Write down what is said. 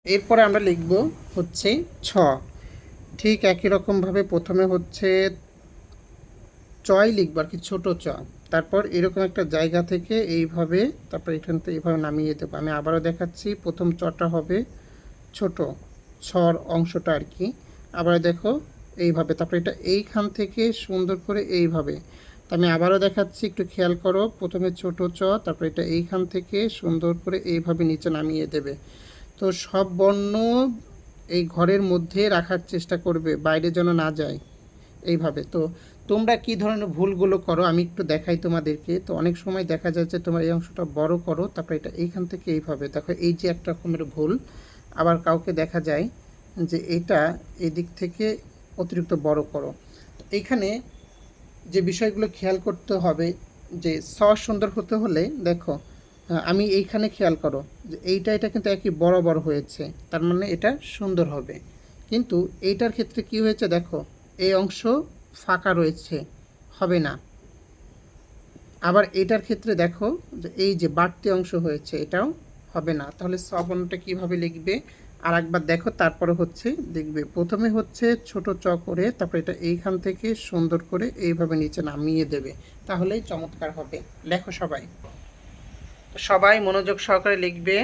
এরপরে আমরা লিখব হচ্ছে ছ। ঠিক একই রকমভাবে প্রথমে হচ্ছে চয় লিখব আর কি, ছোট চ। তারপর এরকম একটা জায়গা থেকে এইভাবে, তারপর এখান থেকে এইভাবে নামিয়ে দেবো। আমি আবারও দেখাচ্ছি, প্রথম চটা হবে ছোট, ছর অংশটা আর কি। আবার দেখো এইভাবে, তারপর এটা এইখান থেকে সুন্দর করে এইভাবে। তো আমি আবারও দেখাচ্ছি, একটু খেয়াল করো, প্রথমে ছোট চ, তারপর এটা এইখান থেকে সুন্দর করে এইভাবে নিচে নামিয়ে দেবে। তো সব বর্ণ এই ঘরের মধ্যে রাখার চেষ্টা করবে, বাইরে যেন না যায় এইভাবে। তো তোমরা কি ধরনের ভুলগুলো করো আমি একটু দেখাই তোমাদেরকে। তো অনেক সময় দেখা যাচ্ছে তোমার এই অংশটা বড় করো, তারপরে এটা এইখান থেকে এইভাবে, দেখো এই যে একটা রকমের ভুল। আবার কাউকে দেখা যায় যে এটা এদিক থেকে অতিরিক্ত বড় করো। তো এইখানে যে বিষয়গুলো খেয়াল করতে হবে, যে স সুন্দর হতে হলে দেখো, আমি এইখানে খেয়াল করো যে এটা কিন্তু একই বড় বড় হয়েছে, তার মানে এটা সুন্দর হবে। কিন্তু এইটার ক্ষেত্রে কি হয়েছে দেখো, এই অংশ ফাঁকা রয়েছে, হবে না। আবার এটার ক্ষেত্রে দেখো যে এই যে বাড়তি অংশ হয়েছে, এটাও হবে না। তাহলে স বর্ণটা কীভাবে লিখবে আর একবার দেখো, তারপরে হচ্ছে লিখবে। প্রথমে হচ্ছে ছোট চ করে, তারপরে এটা এইখান থেকে সুন্দর করে এইভাবে নিচে নামিয়ে দেবে, তাহলেই চমৎকার হবে। লেখো সবাই, সবাই মনোযোগ সহকারে লিখবে।